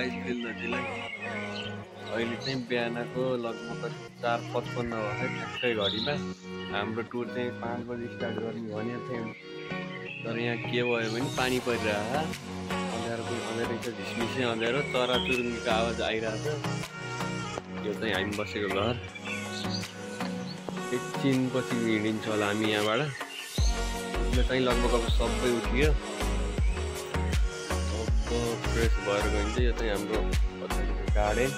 Guys बिल्दजीलाई अहिले चाहिँ बिहानको लगभग 4:55 हो है ठ्याक्कै घडीमा। हाम्रो टुर चाहिँ 5 बजे स्टार्ट गर्ने भनेको थियो, तर यहाँ के भयो भने पानी परिरहेछ। अँध्यारो पनि अँध्यारो छ, झिसमिसे अँध्यारो, चराचुरुङ्गीको आवाज आइरहेछ। यो चाहिँ हामी बसेको घर। एकछिनपछि हिँडिन्छ होला हामी यहाँबाट। यो चाहिँ लगभग अब सबै उठियो, फ्रेस भएर गइन्छ। यो चाहिँ हाम्रो पछाडिको गार्डन,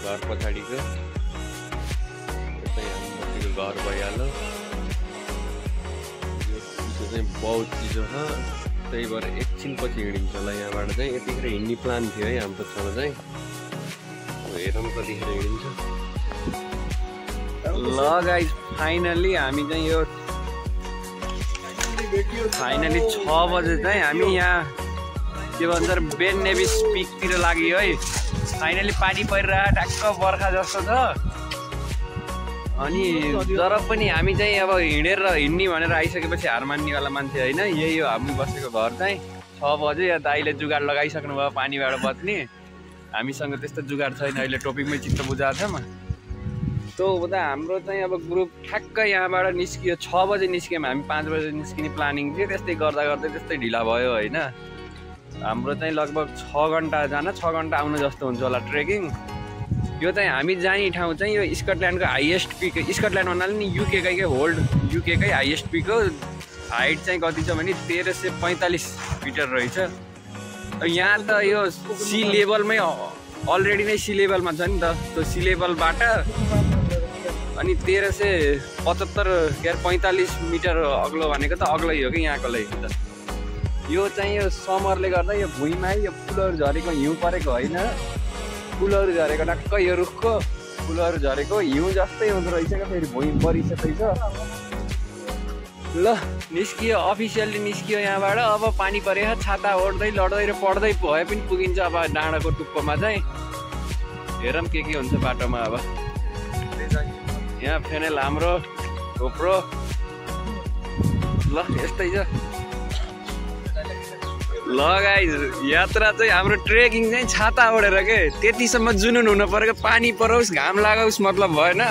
घर पछाडिको। यो चाहिँ हामी बसेको घर भइहाल्यो। यो चिसो चाहिँ बहुत चिसो छ, त्यही भएर एकछिनपछि हिँडिन्छ होला यहाँबाट चाहिँ। यतिखेर हिँड्ने प्लान थियो है हाम्रो छँदा चाहिँ। हेरौँ कतिखेर हिँडिन्छ। ल गाइस फाइनली हामी चाहिँ यो 6 बजे चाहिँ हामी यहाँ के भन्छ बेन नेभिस पिकतिर लाग्यो है। फाइनली पानी परिरहेको ट्याक्क बर्खा जस्तो छ। अनि तर पनि हामी चाहिँ अब हिँड्ने भनेर आइसकेपछि हार मान्नेवाला मान्छे होइन। यही हो हामी बसेको घर चाहिँ। 6 बजे या दाइले जुगाड लगाइसक्नु भयो पानीबाट बच्ने। हामीसँग त्यस्तो जुगाड छैन, अहिले टोपीमै चित्त बुझाएको छ। त्यो हुँदा हाम्रो चाहिँ अब ग्रुप ठ्याक्क यहाँबाट निस्कियो। 6 बजे निस्क्यौँ हामी, 5 बजे निस्किने प्लानिङ थियो। त्यस्तै गर्दा गर्दै त्यस्तै ढिला भयो होइन। हाम्रो चाहिँ लगभग 6 घन्टा जान 6 घन्टा आउनु जस्तो हुन्छ होला ट्रेकिङ। यो चाहिँ हामी जाने ठाउँ चाहिँ यो स्कटल्यान्डको हाइएस्ट पिक। स्कटल्यान्ड भन्नाले नि युकेकै युकेकै हाइएस्ट पिक हो। हाइट चाहिँ कति छ भने 1345 मिटर रहेछ। यहाँ त यो सी लेभलमै अलरेडी नै सी लेभलमा छ नि त। त्यो सी लेभलबाट अनि 1345 मिटर अग्लो भनेको त अग्लै हो कि यहाँको लागि त। यो चाहिँ यो समरले गर्दा यो भुइँमा यो फुलहरू झरेको हिउँ परेको होइन, फुलहरू झरेको टक्क यो रुखको फुलहरू झरेको हिउँ जस्तै हुँदो रहेछ क्या। फेरि भुइँ परिसकेछ। ल निस्कियो, अफिसियल्ली निस्कियो यहाँबाट। अब पानी परेको छाता ओढ्दै लड्दै र पढ्दै भए पनि पुगिन्छ अब डाँडाको टुप्पोमा चाहिँ। हेरौँ के हुन्छ बाटोमा। अब यहाँ फेनेल हाम्रो गोप्रो। ल यस्तै छ। ल गाइस यात्रा चाहिँ हाम्रो ट्रेकिङ चाहिँ छाता ओढेर के त्यतिसम्म जुनुन हुनु पऱ्यो। पानी परोस् घाम लागोस् मतलब भएन।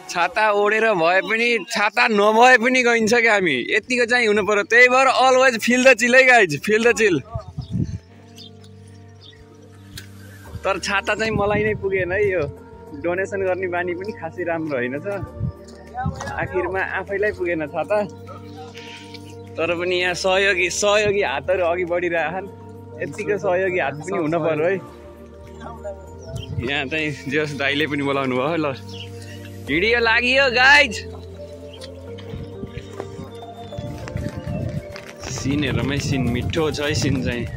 छाता ओढेर भए पनि छाता नभए पनि गइन्छ क्या हामी, यतिको चाहिँ हुनु पर्यो। त्यही भएर अलवेज फिल द चिल है गाइज, फिल द चिल। तर छाता चाहिँ मलाई नै पुगेन है। यो डोनेसन गर्ने बानी पनि खासै राम्रो होइन छ। आखिरमा आफैलाई पुगेन छाता। तर पनि यहाँ सहयोगी हातहरू अघि बढिरहेछन्। यतिको सहयोगी हात पनि हुन पर्यो है। यहाँ चाहिँ जस दाइले पनि बोलाउनु भयो। ल भिडियो लाग्यो गाइज। सिनहरूमै सिन मिठो छ है सिन चाहिँ।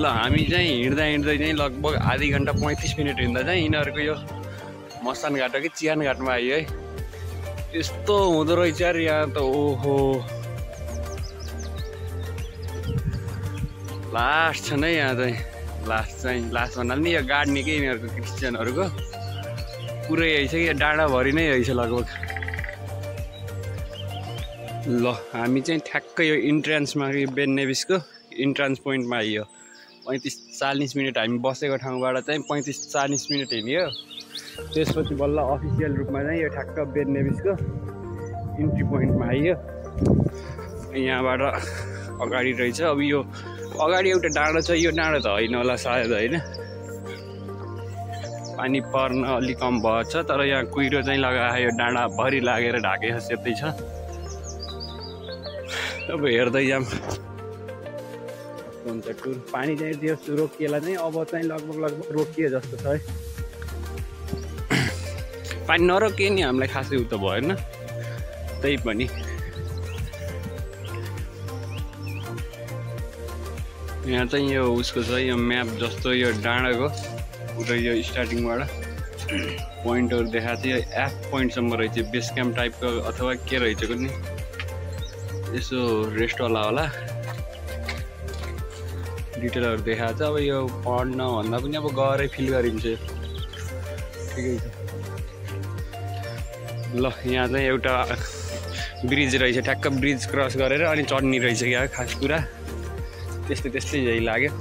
ल हामी चाहिँ हिँड्दै चाहिँ लगभग आधी घन्टा 35 मिनट हिँड्दा चाहिँ यिनीहरूको यो मसान घाट हो कि चिहान घाटमा आयो है। यस्तो हुँदो रहेछ यार यहाँ त। ओहो लास्ट छ नै यहाँ चाहिँ। लास्ट भन्नाले नि यो गाड्ने के यिनीहरूको क्रिस्चियनहरूको पुरै यही छ कि डाँडाभरि नै यही छ लगभग। ल हामी चाहिँ ठ्याक्कै यो इन्ट्रान्समा बेन नेभिसको इन्ट्रान्स पोइन्टमा आइयो। 35-40 मिनट हामी बसेको ठाउँबाट चाहिँ 35-40 मिनट हिँड्यो। त्यसपछि बल्ल अफिसियल रूपमा चाहिँ यो ठ्याक्क बेन नेभिसको इन्ट्री पोइन्टमा आइयो। यहाँबाट अगाडि रहेछ। अब यो अगाडि एउटा डाँडो छ। यो डाँडो त होइन होला सायद होइन, पानी पर्न अलिक कम भएछ। तर यहाँ कुहिरो चाहिँ लगायो, यो डाँडाभरि लागेर ढाकेको सेतै छ। अब हेर्दै जाऊँ हुन्छ टुर। पानी चाहिँ जस्तो रोकिएला चाहिँ अब चाहिँ लगभग रोकियो जस्तो छ है। पानी नरोकिए नि हामीलाई खासै उ त भएन। त्यही पनि यहाँ चाहिँ यो उसको छ यो म्याप जस्तो यो डाँडाको पुरै यो स्टार्टिङबाट पोइन्टहरू देखाएको थियो। एफ पोइन्टसम्म रहेछ, बेस क्याम्प टाइपको अथवा के रहेछ नि, यसो रेस्टवाला होला। डिटेलहरू देखाएको छ। अब यो पढ्न भन्दा पनि अब गएरै फिल गरिन्छ। ठिकै छ। ल यहाँ चाहिँ एउटा ब्रिज रहेछ, ठ्याक्क ब्रिज क्रस गरेर अनि चढ्ने रहेछ क्या खास कुरा। त्यस्तै त्यस्तै लाग्यो।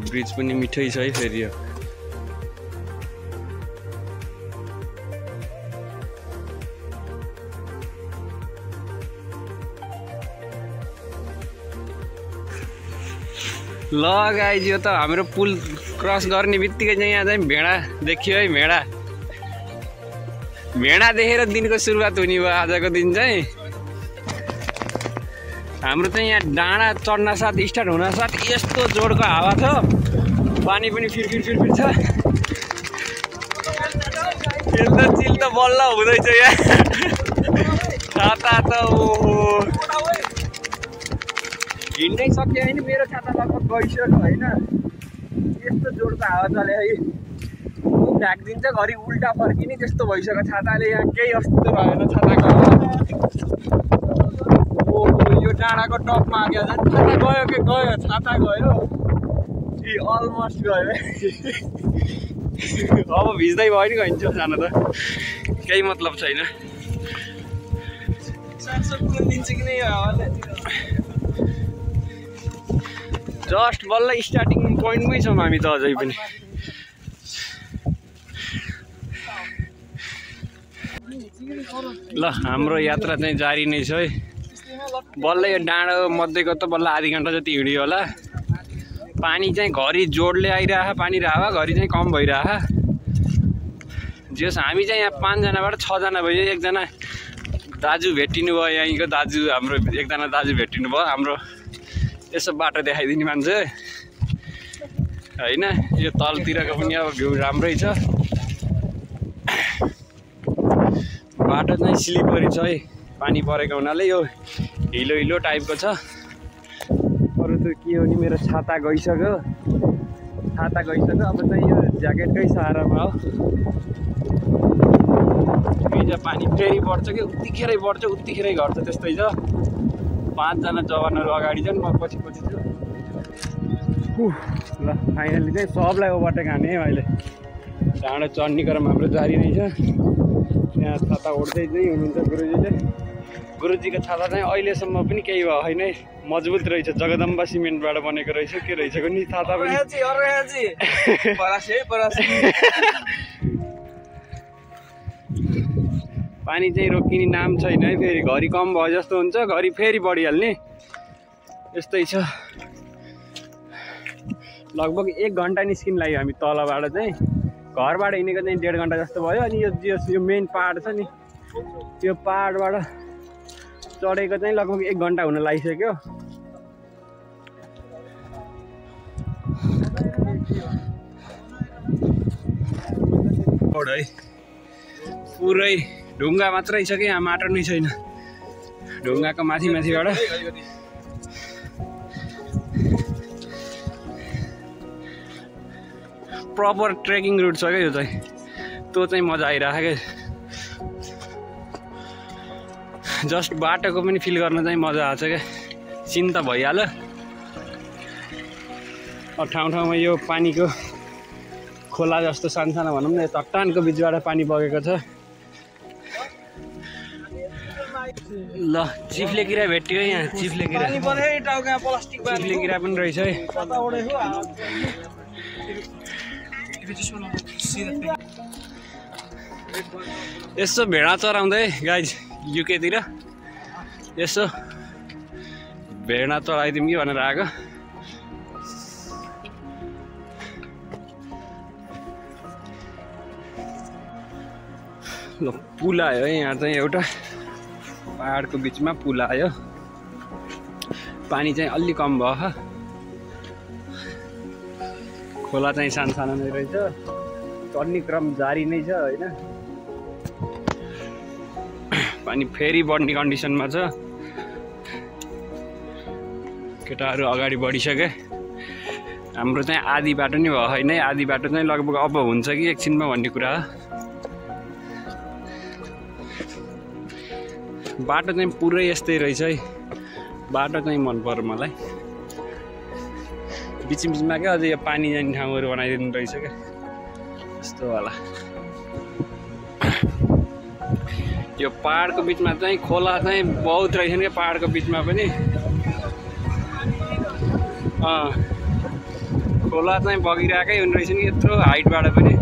ब्रिज पनि मिठै छ है फेरि यो। ल गाइज यो त हाम्रो पुल क्रस गर्ने बित्तिकै चाहिँ यहाँ चाहिँ भेडा देखियो है। भेडा देखेर दिनको सुरुवात हुने भयो आजको दिन चाहिँ। हाम्रो चाहिँ यहाँ डाँडा चढ्न साथ स्टार्ट हुन साथ यस्तो जोडको हावा छ, पानी पनि फिरफिर छ। चिल त बल्ल हुँदैछ यहाँ। छाता त ओहो हिँड्नै सक्यो होइन, मेरो छाता लगभग गइसक्यो होइन। यस्तो जोडको हावा चल्यो है, मुख ढाकिदिन्छ घरि उल्टा फर्किने त्यस्तो भइसक्यो छाताले। यहाँ केही अस्तित्व रहेन छाताको। यो डाँडाको टपमा आयो झन् छाता गयो कि गयो, छाता गयो कि अलमोस्ट गयो। अब भिज्दै भयो नि गइन्छ जान त केही मतलब छैन। जस्ट बल्ल स्टार्टिङ पोइन्टमै छौँ हामी त अझै पनि। ल हाम्रो यात्रा चाहिँ जारी नै छ है। बल्ल यो डाँडो मध्येको त बल्ल आधी घन्टा जति हिँड्यो होला। पानी चाहिँ घरि जोडले आइरह, पानी र हावा घरि चाहिँ कम भइरह। जस हामी चाहिँ यहाँ 5 जनाबाट 6 जना भयो। एकजना दाजु भेटिनु भयो, यहीँको दाजु हाम्रो एकजना दाजु भेटिनु भयो। हाम्रो यसो बाटो देखाइदिने मान्छे होइन। यो तलतिरको पनि अब भ्यू राम्रै छ। बाटो चाहिँ स्लिपरी छ है, पानी परेको हुनाले यो हिलो हिलो टाइपको छ। अरू त के हो नि, मेरो छाता गइसक्यो। अब चाहिँ यो ज्याकेटकै सहारामा हो। पानी फेरि बढ्छ कि उत्तिखेरै बढ्छ उत्तिखेरै घट्छ त्यस्तै छ। 5 जना जवानहरू अगाडि छन्, म पछि छु। ल फाइनली चाहिँ सबलाई ओभरटेक हाने अहिले। डाँडो चढ्ने क्रम हाम्रो जारी नै छ। यहाँ छाता ओढ्दै चाहिँ हुनुहुन्छ गुरुजीले। गुरुजीको छाता चाहिँ अहिलेसम्म पनि केही भयो होइन, मजबुत रहेछ। जगदम्बा सिमेन्टबाट बनेको रहेछ। के रहेछ नि छाता पनि। पानी चाहिँ रोकिने नाम छैन है। फेरि घरि कम भयो जस्तो हुन्छ, घरि फेरि बढिहाल्ने यस्तै छ। लगभग 1 घन्टा निस्किन लाग्यो हामी तलबाट चाहिँ। घरबाट हिँडेको चाहिँ 1.5 घन्टा जस्तो भयो। अनि यो मेन पहाड छ नि, त्यो पहाडबाट चढेको चाहिँ लगभग 1 घन्टा हुन लागिसक्यो। है पुरै ढुङ्गा मात्रै छ कि यहाँ माटो नै छैन। ढुङ्गाको माथिबाट प्रपर ट्रेकिङ रुट छ क्या यो चाहिँ। त्यो चाहिँ मजा आइरहेको क्या। जस्ट बाटोको पनि फिल गर्न चाहिँ मजा आएको छ क्या। सिन त भइहाल्यो। ठाउँ ठाउँमा यो पानीको खोला जस्तो सानो भनौँ न, चट्टानको बिचबाट पानी बगेको छ। ल चिप्ले किरा भेट्यो यहाँ। चिप्ले किरा पनि रहेछ है। यसो भेडा चराउँदै गाइज युकेतिर यसो भेडा चढाइदिउँ कि भनेर आएको। ल पुल आयो है यहाँ चाहिँ, एउटा पहाडको बिचमा पुल आयो। पानी चाहिँ अलि कम भयो। खोला चाहिँ सानो नै रहेछ। चढ्ने क्रम जारी नै छ होइन। पानी फेरि बढ्ने कन्डिसनमा छ। केटाहरू अगाडि बढिसके। हाम्रो चाहिँ आधी बाटो नै भयो होइन। आधी बाटो चाहिँ लगभग अब हुन्छ कि एकछिनमा भन्ने कुरा हो। बाटो चाहिँ पुरै यस्तै रहेछ है। बाटो चाहिँ मन पर्यो मलाई। बिचमा क्या अझै यो पानी जाने ठाउँहरू बनाइदिनु रहेछ क्या यस्तो वाला। यो पहाडको बिचमा चाहिँ खोला चाहिँ बहुत रहेछन् क्या पहाडको बिचमा पनि। खोला चाहिँ बगिरहेकै हुने रहेछ नि यत्रो हाइटबाट पनि।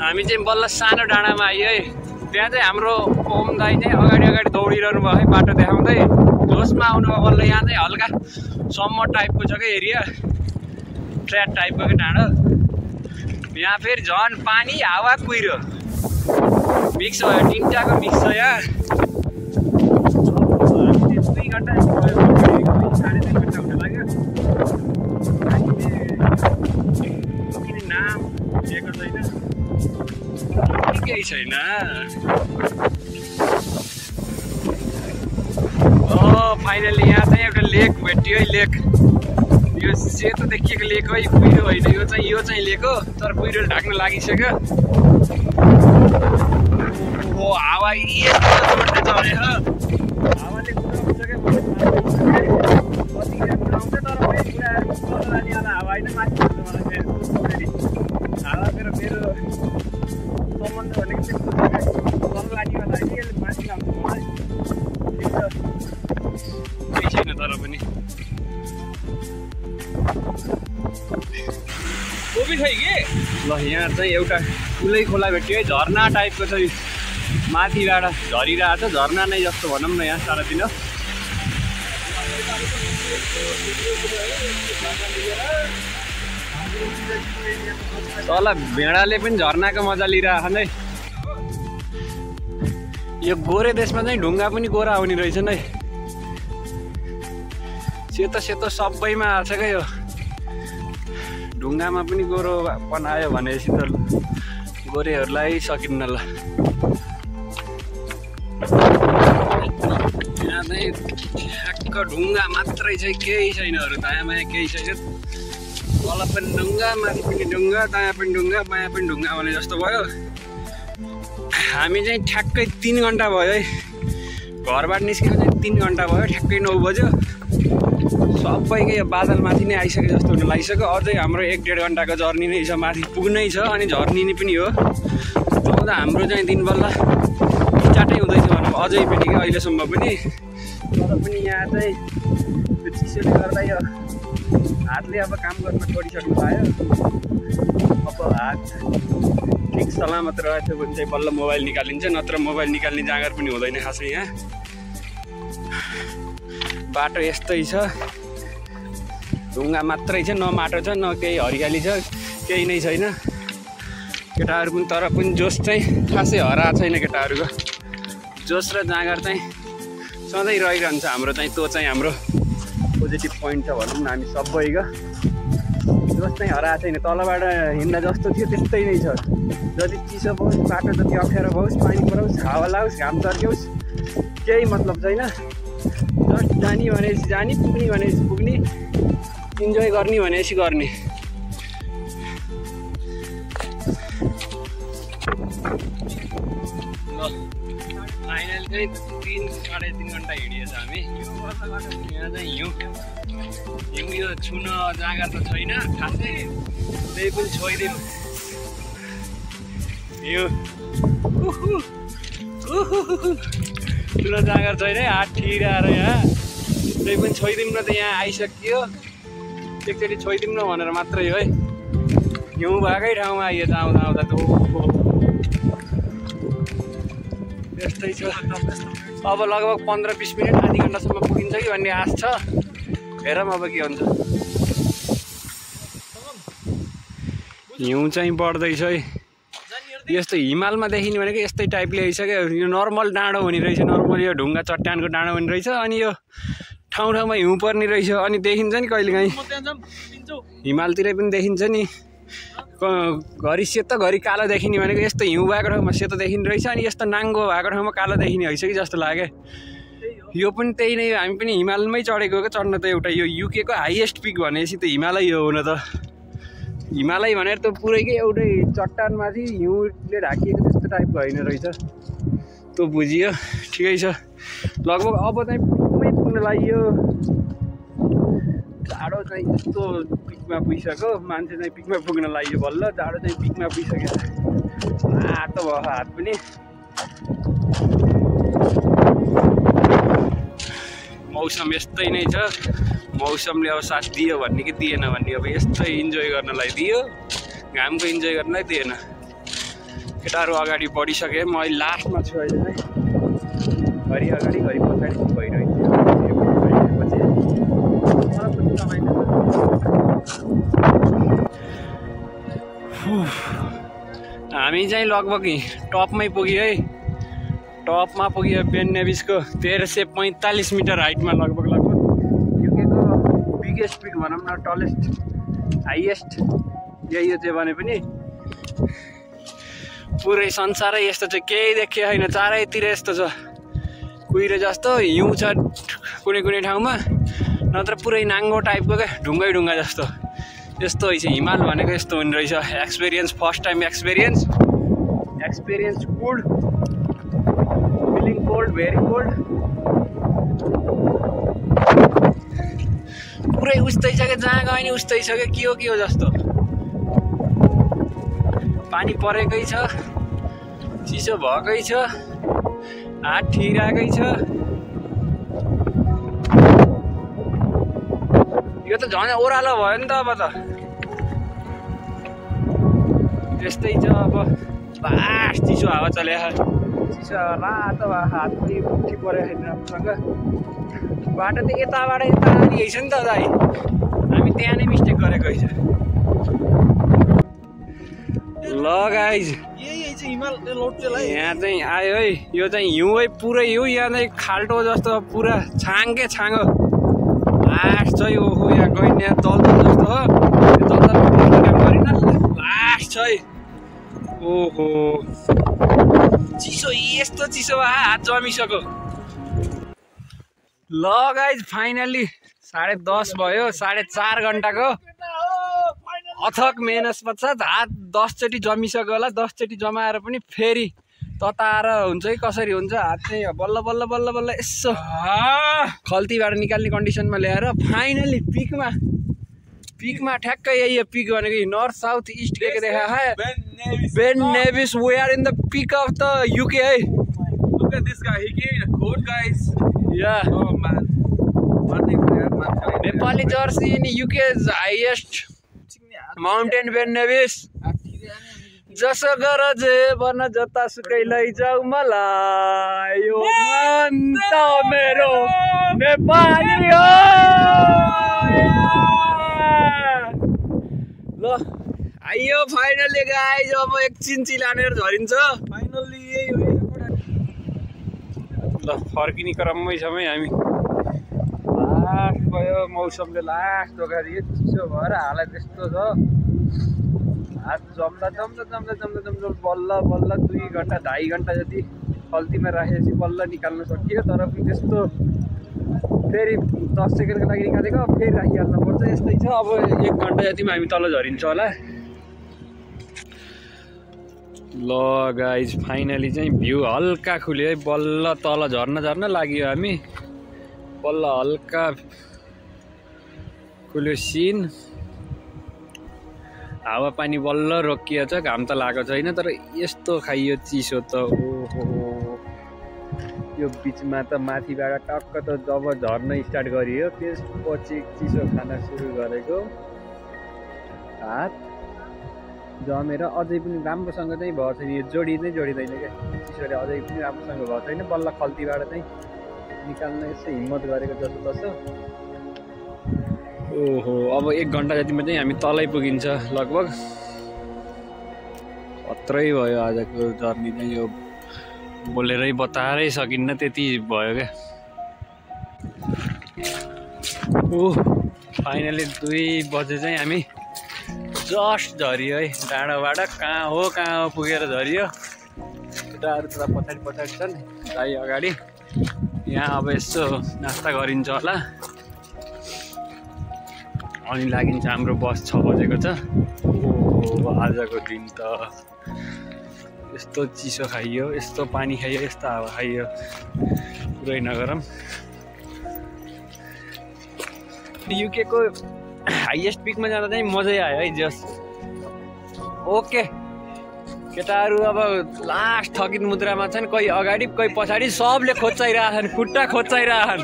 हामी चाहिँ बल्ल सानो डाँडामा आयो है। त्यहाँ चाहिँ हाम्रो ओम दाई चाहिँ अगाडि दौडिरहनु भयो है बाटो देखाउँदै। जोसमा आउनुभयो बल्ल। यहाँ चाहिँ हल्का सम्म टाइपको छ क्या एरिया, ट्र्याक टाइपको क्या डाँडो। यहाँ फेरि झन् पानी हावा कुहिरो मिक्स भयो, तिनटाको मिक्स छ यहाँ। 2 घन्टा 3.5 घन्टा हुन लाग्यो। किन नाम दिएको छैन, केही छैन। फाइनली यहाँ चाहिँ एउटा लेक भेटियो है। लेक यो सेतो देखिएको लेक है, कुहिरो होइन। यो चाहिँ लेक हो तर कुहिरोले ढाक्न लागिसक्यो। हावा यस्तो जोडले चढे हो। हावाले कुदाउँछ क्या कतिखेर कुदाउँछ तर फेरि कुदाएर तल लानेवाला हावा होइन, माथि पर्छ मलाई फेरि। हावा मेरो सम्बन्ध भनेको त्यस्तो छ क्या, तल लानेवाला होइन, यसले माथि लान्छ मलाई। केही छैन तर पनि। कोपी छ कि ल यहाँ चाहिँ एउटा ठुलै खोला भेट्यो है। झरना टाइपको छ यो, माथिबाट झरिरहेको छ। झरना नै जस्तो भनौँ न यहाँ सारातिर। तल भेडाले पनि झरनाको मजा लिइरहेछन् है। यो गोरे देशमा चाहिँ ढुङ्गा पनि गोरा आउने रहेछन् है। सेतो सेतो सबैमा आएको छ क्या यो। ढुङ्गामा पनि गोरो बनायो भनेपछि त गोरेहरूलाई सकिन्न ल। यहाँ चाहिँ ठ्याक्क ढुङ्गा मात्रै छ, केही छैन अरू दायाँ माया केही छैन। तल पनि ढुङ्गा, माथि पनि ढुङ्गा, दायाँ पनि ढुङ्गा, बायाँ पनि ढुङ्गा भने जस्तो भयो। हामी चाहिँ ठ्याक्कै 3 घन्टा भयो है घरबाट निस्केको। चाहिँ 3 घन्टा भयो, ठ्याक्कै 9 बज्यो। सबैको यो बादलमाथि नै आइसक्यो जस्तो हुन लागिसक्यो। अझै हाम्रो 1-1.5 घन्टाको जर्नी नै छ, माथि पुग्नै छ अनि झर्नी पनि हो। त हाम्रो चाहिँ दिन बल्ल चाँटै हुँदैछ भनौँ अझै पनि क्या अहिलेसम्म पनि। तर पनि यहाँ चाहिँ त्यो चिसोले गर्दा यो हातले अब काम गर्न छोडिसक्नु भयो। अब हात ठिक सलामत रहेछ भने चाहिँ बल्ल मोबाइल निकालिन्छ, नत्र मोबाइल निकाल्ने जाँगर पनि हुँदैन खासै। यहाँ बाटो यस्तै छ, ढुङ्गा मात्रै छ, न माटो छ न केही हरियाली छ, केही नै छैन। केटाहरू पनि तर पनि जोस चाहिँ खासै हराएको छैन। केटाहरूको जोस र जाँगर चाहिँ सधैँ रहिरहन्छ। हाम्रो चाहिँ त्यो चाहिँ हाम्रो पोजिटिभ पोइन्ट छ भनौँ न। हामी सबैको जोस चाहिँ हराएको छैन। तलबाट हिँड्दा जस्तो थियो त्यस्तै नै छ। जति चिसो होस्, बाटो जति अप्ठ्यारो होस्, पानी परोस्, हावा लागोस्, घाम तर्क्योस्, केही मतलब छैन। जस्ट जाने भनेपछि जाने, पुग्ने भनेपछि पुग्ने, इन्जोय गर्ने भनेपछि गर्ने। फाइनल चाहिँ 3-3.5 घन्टा हिँडिएछ हामी। यहाँ चाहिँ हिउँ यो छुन जाँगर त छैन खासै, त्यही पनि छोइदिउँ। हिउँ छुन जाँगर छैन, हात ठिराएर यहाँ त्यही पनि छोइदिउँ न त। यहाँ आइसकियो, एकचोटि छोइदिउँ न भनेर मात्रै हो है। हिउँ भएकै ठाउँमा आइएछ आउँदा आउँदा त। यस्तै छ। अब लगभग 15-20 मिनट आधी घन्टासम्म पुगिन्छ कि भन्ने आश छ। हेरौँ अब के हुन्छ। हिउँ चाहिँ बढ्दैछ है। यस्तो हिमालमा देखिने भनेको यस्तै टाइपले आइसक्यो। यो नर्मल डाँडो हुने रहेछ, नर्मल यो ढुङ्गा चट्टानको डाँडो हुने रहेछ। अनि यो ठाउँ ठाउँमा हिउँ पर्ने रहेछ। अनि देखिन्छ नि कहिलेकाहीँ हिमालतिरै पनि देखिन्छ नि, घरि सेतो घरि कालो देखिने भनेको यस्तो हिउँ भएको ठाउँमा सेतो देखिने रहेछ। अनि यस्तो नाङ्गो भएको ठाउँमा कालो देखिने रहेछ कि जस्तो लाग्यो। यो पनि त्यही नै, हामी पनि हिमालमै चढेको क्या। चढ्न त एउटा यो युकेको हाइएस्ट पिक भनेपछि त हिमालय हो हुन त। हिमालय भनेर त पुरैकै एउटै चट्टानमाथि हिउँले ढाकिएको त्यस्तो टाइपको होइन रहेछ। त्यो बुझियो, ठिकै छ। लगभग अब चाहिँ पिकमै पुग्न लाग्यो। जाडो चाहिँ यस्तो पिकमा पुगिसक्यो, मान्छे चाहिँ पिकमा पुग्न लाग्यो बल्ल। जाडो चाहिँ पिकमा पुगिसक्यो। रातो भयो हात पनि। मौसम यस्तै नै छ। मौसमले अब साथ दियो भन्ने कि दिएन भन्ने, अब यस्तै इन्जोय गर्नलाई दियो, घामको इन्जोय गर्नलाई दिएन। केटाहरू अगाडि बढिसके, म अहिले लास्टमा छु। अहिले चाहिँ घरि अगाडि घरि पछाडि भइरहेको हामी चाहिँ लगभग टपमै पुग्यो है। टपमा पुग्यो बेन नेभिसको 1345 मिटर हाइटमा लगभग युकेको बिगेस्ट पिक भनौँ न, टलेस्ट हाइएस्ट यही हो। त्यो भने पनि पुरै संसारै यस्तो छ, केही देखियो छैन। चारैतिर यस्तो छ, कुहिरो जस्तो हिउँ छ कुनै कुनै ठाउँमा, नत्र पुरै नाङ्गो टाइपको क्या, ढुङ्गै ढुङ्गा जस्तो। यस्तो रहेछ हिमाल भनेको, यस्तो हुने रहेछ। Experience, first time experience good, feeling cold, very cold. पुरै उस्तै छ क्या, जहाँ गयो नि उस्तै छ क्या, के हो जस्तो। पानी परेकै छ, चिसो भएकै छ, हात ठिराएकै छ। यो त झन् ओह्रालो भयो नि त। अब त त्यस्तै छ। अब लास्ट चिसो हावा चल्या, चिसो रातो हात पनि मुठी परेको छैन राम्रोसँग। बाटो त यताबाट यता आइरहेछ नि त दाइ, हामी त्यहाँ नै मिस्टेक गरेको रहेछ। ल गाइज, यहाँ चाहिँ आयो है। यो चाहिँ हिउँ है, पुरै हिउँ। यहाँ चाहिँ खाल्टो जस्तो पुरा छाङ्गे छाँगो लास्ट चाहिँ। ओहो, यहाँ गइन्, यहाँ दलदल जस्तो हो। दलदल काम गरिन, लास्ट चाहिँ। ओहो, चिसो यस्तो चिसो हात जमिसक्यो। ल गाइज, फाइनली 10:30 भयो। 4.5 घन्टाको अथक मेहनत पश्चात हात 10 चोटि जमिसक्यो होला। 10 चोटि जमाएर पनि फेरि तताएर हुन्छ कि कसरी हुन्छ, हात चाहिँ बल्ल बल्ल बल्ल बल्ल यसो खल्तीबाट निकाल्ने कन्डिसनमा ल्याएर फाइनली पिकमा ठ्याक्कै यही हो पिक भनेको। नर्थ साउथ इस्ट के देखा है, Ben Nevis. We are in the peak of the UK है। Look at this guy, he gave me a quote, guys. Yeah. Oh man. Nepali Jersey in UK's highest mountain Ben Nevis. जसो गर जे बन जतासुकै लैजाऊ मलाई, यो मन त मेरो नेपाली हो। ल आइयो फाइनली गाइज, अब एकछिन चिलानेर झरिन्छ फाइनली। यही हो ल, फर्किने क्रममै छौँ है हामी। लास्ट भयो, मौसमले लास्ट धोका दियो। चिसो भएर हालत त्यस्तो छ। हात जम्दा बल्ल 2 घन्टा 2.5 घन्टा जति खल्तीमा राखेपछि बल्ल निकाल्न सकियो। तर पनि त्यस्तो फेरि 10 सेकेन्डको लागि निकालेको, फेरि राखिहाल्नु पर्छ। यस्तै छ। अब 1 घन्टा जतिमा हामी तल झरिन्छ होला। ल गाइज, फाइनली चाहिँ भ्यू हल्का खुल्यो है। बल्ल तल झर्न लाग्यो हामी। बल्ल हल्का खुल्यो सिन। हावा पानी बल्ल रोकिएको छ, घाम त लागेको छैन। तर यस्तो खाइयो चिसो त, ओहो। यो बिचमा त माथिबाट टक्क त जब झर्न स्टार्ट गरियो, त्यसपछि चिसो खान सुरु गरेको। हात जमेर अझै पनि राम्रोसँग चाहिँ भएको छैन। यो जोडिँदैन क्या, चिसोले अझै पनि राम्रोसँग भएको छैन। बल्ल खल्तीबाट चाहिँ निकाल्न यसो हिम्मत गरेको जस्तो तस्तो। ओहो, अब 1 घन्टा जतिमा चाहिँ हामी तलै पुगिन्छ लगभग। खत्रै भयो आजको जर्नी चाहिँ। यो बोलेरै बताएरै सकिन्न, त्यति भयो क्या। ओह, फाइनली 2 बजे चाहिँ हामी जस्ट झरियो है डाँडाबाट। कहाँ हो पुगेर झरियो। केटाहरू थोडा पछाडि छन्, दाइ अगाडि। यहाँ अब यसो नास्ता गरिन्छ होला। अनि लागिन्छ हाम्रो बस 6 बजेको छ। ओ आजको दिन त यस्तो चिसो खाइयो, यस्तो पानी खाइयो, यस्तो हावा खाइयो, पुरै नगरम। युके को हाइएस्ट पिकमा जाँदा चाहिँ मजै आयो है जस। ओके केटाहरू अब लास्ट थकित मुद्रामा छन्, कोही अगाडि कोही पछाडि, सबले खोच्चाइरहेछन्, खुट्टा खोच्चाइरहेछन्,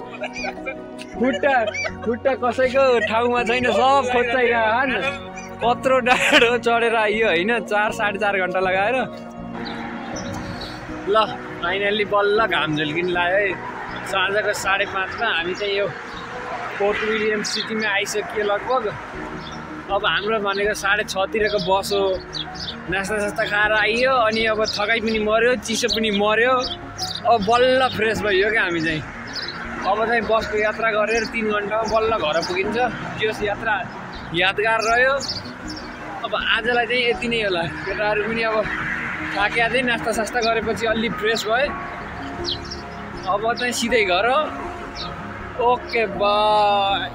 खुट्टा कसैको ठाउँमा छैन, सब खोच्चाइरहेछन्। कत्रो डाँडो चढेर आइयो होइन, 4-4.5 घन्टा लगाएर। ल फाइनल्ली बल्ल घाम झुल्किन लाग्यो है। साँझको 5:30मा हामी चाहिँ यो पोर्ट विलियम सिटीमा आइसकियो लगभग। अब हाम्रो भनेको 6:30तिरको बस हो। नास्ता सास्ता खाएर आइयो, अनि अब थकाइ पनि मऱ्यो, चिसो पनि मऱ्यो। अब बल्ल फ्रेस भइयो क्या हामी चाहिँ। अब चाहिँ बसको यात्रा गरेर 3 घन्टामा बल्ल घर पुगिन्छ। त्यो यात्रा यादगार रह्यो। अब आजलाई चाहिँ यति नै होला। केटाहरू पनि अब थाक्या चाहिँ नास्ता सास्ता गरेपछि अलि फ्रेस भयो। अब चाहिँ सिधै घर हो। Okay by.